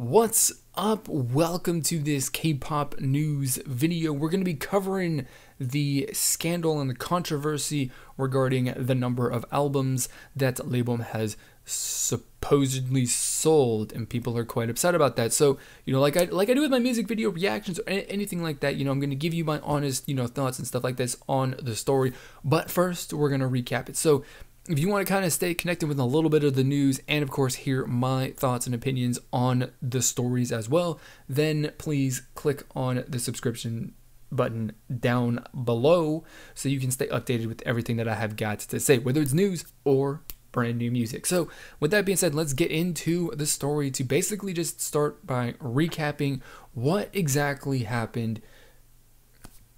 What's up? Welcome to this K-pop news video. We're going to be covering the scandal and the controversy regarding the number of albums that Laboum has supposedly sold, and people are quite upset about that. So, like I do with my music video reactions or anything like that, I'm going to give you my honest, thoughts and stuff like this on the story. But first, we're going to recap it. So, if you want to kind of stay connected with a little bit of the news and, of course, hear my thoughts and opinions on the stories as well, then please click on the subscription button down below so you can stay updated with everything that I have got to say, whether it's news or brand new music. So with that being said, let's get into the story to basically just start by recapping what exactly happened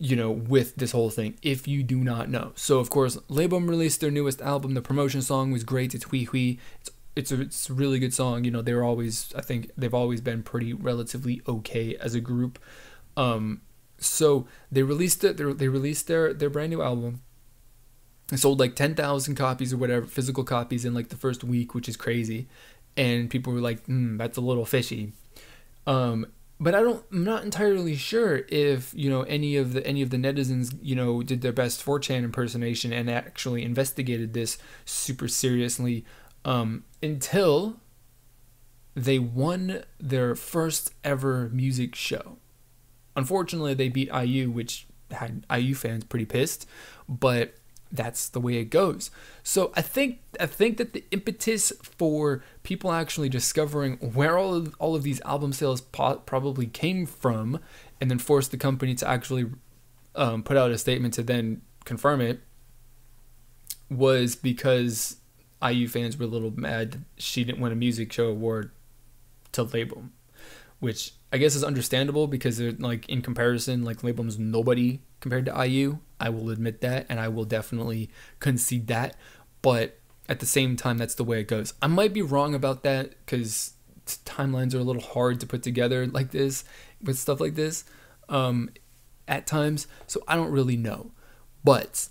with this whole thing, if you do not know. So, of course, Laboum released their newest album. The promotion song was great. It's Hui Hui. It's a really good song. I think they've always been pretty relatively okay as a group. So they released it. They released their brand new album. It sold like 10,000 copies or whatever, physical copies in like the first week, which is crazy. And people were like, that's a little fishy. But I'm not entirely sure if any of the netizens did their best 4chan impersonation and actually investigated this super seriously until they won their first ever music show. Unfortunately, they beat IU, which had IU fans pretty pissed, but that's the way it goes. So I think that the impetus for people actually discovering where all of these album sales probably came from, and then forced the company to actually put out a statement to then confirm it, was because IU fans were a little mad she didn't win a music show award to Laboum, which I guess is understandable because they're like, in comparison, like Laboum's nobody compared to IU. I will admit that, and I will definitely concede that. But at the same time, that's the way it goes. I might be wrong about that because timelines are a little hard to put together like this with stuff like this at times. So I don't really know. But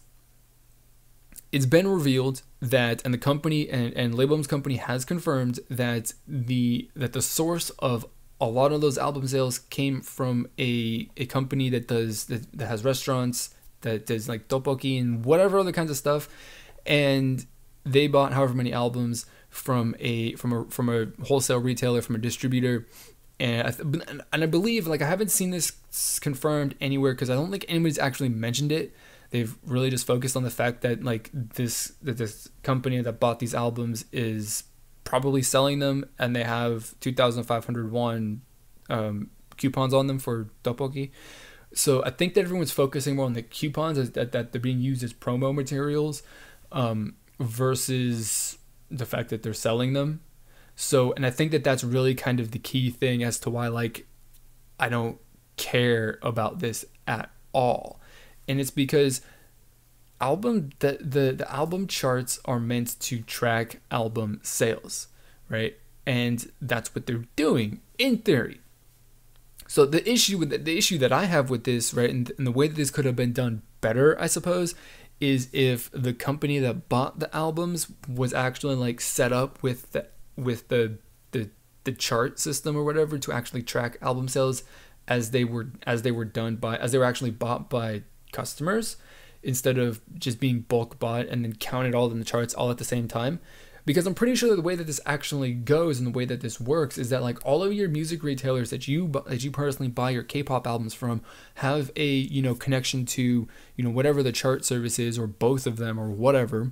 it's been revealed that, and the company and Laboum's company has confirmed that the source of a lot of those album sales came from a company that has restaurants, that does like tteokbokki and whatever other kinds of stuff, and they bought however many albums from a wholesale retailer, from a distributor, and I believe, like, I haven't seen this confirmed anywhere because I don't think anybody's actually mentioned it. They've really just focused on the fact that like this company that bought these albums is probably selling them, and they have 2,500 won coupons on them for tteokbokki. So I think that everyone's focusing more on the coupons, that they're being used as promo materials, versus the fact that they're selling them. So, and I think that that's really kind of the key thing as to why, like, I don't care about this at all. And it's because the album charts are meant to track album sales, right? And that's what they're doing in theory. So the issue that I have with this, right, and the way that this could have been done better, I suppose, is if the company that bought the albums was actually like set up with the chart system or whatever to actually track album sales as they were actually bought by customers, instead of just being bulk bought and then counted all in the charts all at the same time. Because I'm pretty sure that the way that this actually goes and the way that this works is that, like, all of your music retailers that you personally buy your K-pop albums from have a connection to whatever the chart service is, or both of them, or whatever,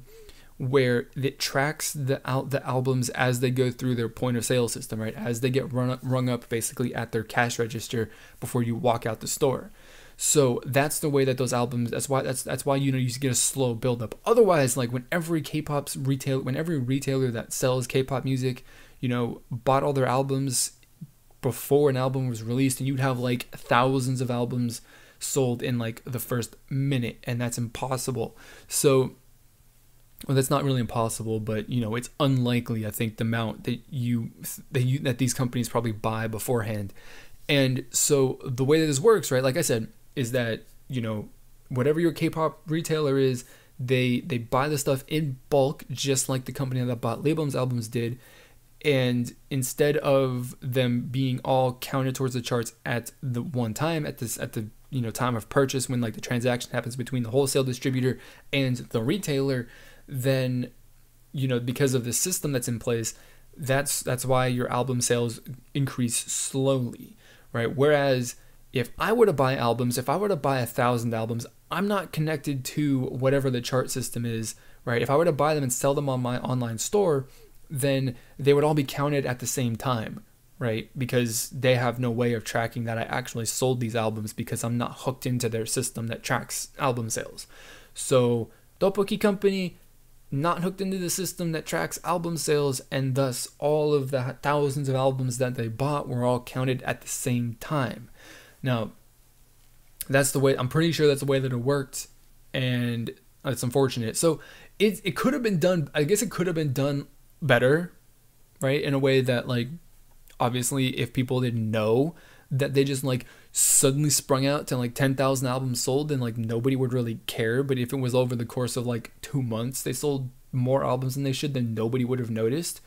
where it tracks the albums as they go through their point of sale system, right? As they get rung up basically at their cash register before you walk out the store. So that's the way that those albums. That's why you get a slow build up. Otherwise, like, when every retailer that sells K-pop music, bought all their albums before an album was released, and you'd have like thousands of albums sold in like the first minute, and that's impossible. So, well, that's not really impossible, but it's unlikely. I think the amount that these companies probably buy beforehand. And so the way that this works, right, like I said, is that, whatever your K-pop retailer is, they buy the stuff in bulk, just like the company that bought Laboum's albums did, And instead of them being all counted towards the charts at the one time, at the time of purchase, when like the transaction happens between the wholesale distributor and the retailer, then because of the system that's in place, that's why your album sales increase slowly, right? Whereas if I were to buy albums, if I were to buy 1,000 albums, I'm not connected to whatever the chart system is, right? If I were to buy them and sell them on my online store, then they would all be counted at the same time, right? Because they have no way of tracking that I actually sold these albums, because I'm not hooked into their system that tracks album sales. So Doppoki Company, not hooked into the system that tracks album sales, and thus all of the thousands of albums that they bought were all counted at the same time. Now, that's the way, I'm pretty sure that's the way that it worked, and it's unfortunate. So it could have been done, I guess it could have been done better, right? In a way that, like, obviously if people didn't know that they just like suddenly sprung out to like 10,000 albums sold, then like nobody would really care. But if it was over the course of like 2 months they sold more albums than they should, then nobody would have noticed.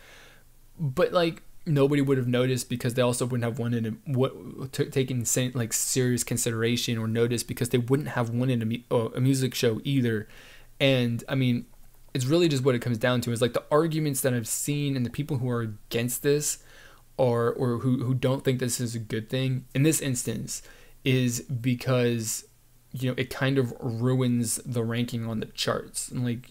But like nobody would have noticed because they also wouldn't have won in taken like serious consideration or notice, because they wouldn't have won in a music show either. And I mean, it's really just what it comes down to, is like the arguments that I've seen and the people who are against this, or who don't think this is a good thing in this instance, is because it kind of ruins the ranking on the charts. And like,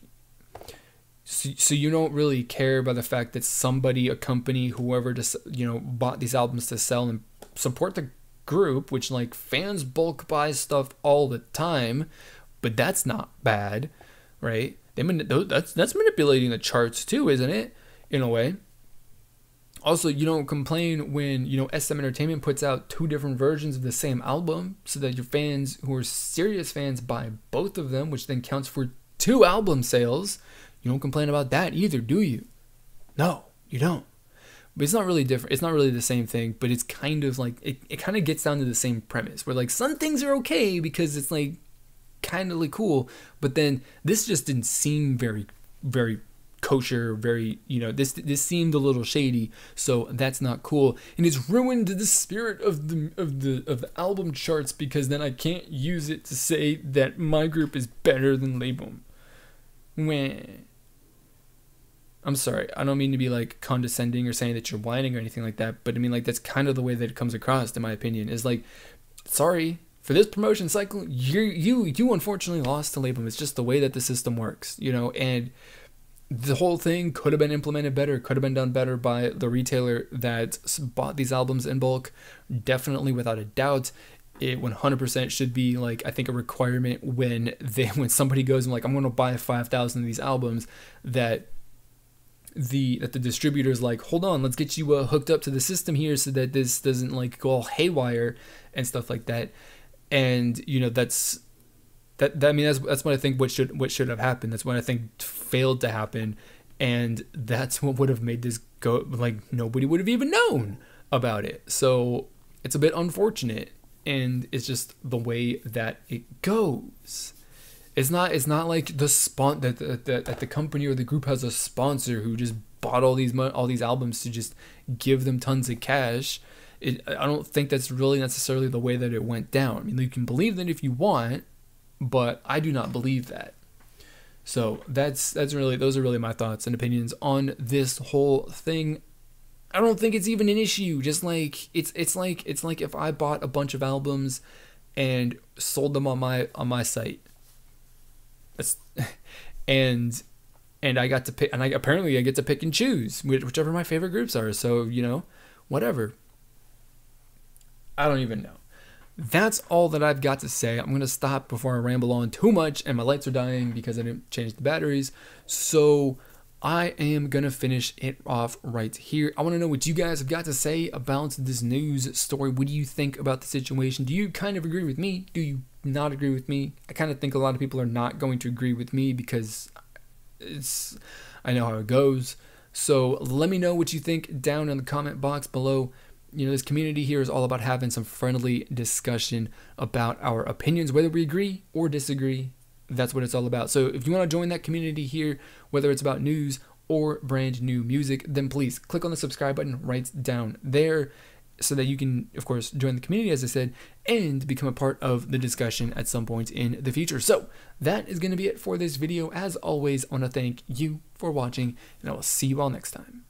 so you don't really care about the fact that somebody, a company, whoever just bought these albums to sell and support the group, which like fans bulk buy stuff all the time, but that's not bad, right? That's manipulating the charts too, isn't it? In a way. Also, you don't complain when, SM Entertainment puts out 2 different versions of the same album, so that your fans who are serious fans buy both of them, which then counts for 2 album sales. You don't complain about that either, do you? No, you don't. But it's not really different. It's not really the same thing, but it's kind of like, it kind of gets down to the same premise, where like some things are okay because it's like kind of like cool, but then this just didn't seem very, very kosher, very, this seemed a little shady, so that's not cool, and it's ruined the spirit of the album charts, because then I can't use it to say that my group is better than Laboum. I'm sorry, I don't mean to be like condescending or saying that you're whining or anything like that, but I mean, like, that's kind of the way that it comes across, in my opinion, is like, sorry, for this promotion cycle, you unfortunately lost to Laboum. It's just the way that the system works, and the whole thing could have been implemented better, could have been done better by the retailer that bought these albums in bulk. Definitely, without a doubt, it 100% should be like, I think, a requirement when somebody goes and like, I'm going to buy 5,000 of these albums, that the distributor's like, hold on, let's get you hooked up to the system here so that this doesn't like go all haywire and stuff like that. And that's what I think what should have happened. That's what I think failed to happen, and that's what would have made this go, like, nobody would have even known about it. So it's a bit unfortunate, and it's just the way that it goes. It's not like that the company or the group has a sponsor who just bought all these albums to just give them tons of cash. I don't think that's really necessarily the way that it went down. I mean, you can believe that if you want, but I do not believe that. So those are really my thoughts and opinions on this whole thing. I don't think it's even an issue. Just like it's like if I bought a bunch of albums and sold them on my site. And I got to pick, and I get to pick and choose whichever my favorite groups are. So, whatever. I don't even know. That's all that I've got to say. I'm going to stop before I ramble on too much, and my lights are dying because I didn't change the batteries. So I am going to finish it off right here. I want to know what you guys have got to say about this news story. What do you think about the situation? Do you kind of agree with me? Do you not agree with me? I kind of think a lot of people are not going to agree with me because I know how it goes. So let me know what you think down in the comment box below. This community here is all about having some friendly discussion about our opinions, whether we agree or disagree. That's what it's all about. So if you want to join that community here, whether it's about news or brand new music, then please click on the subscribe button right down there so that you can, of course, join the community, as I said, and become a part of the discussion at some point in the future. So that is going to be it for this video. As always, I want to thank you for watching, and I will see you all next time.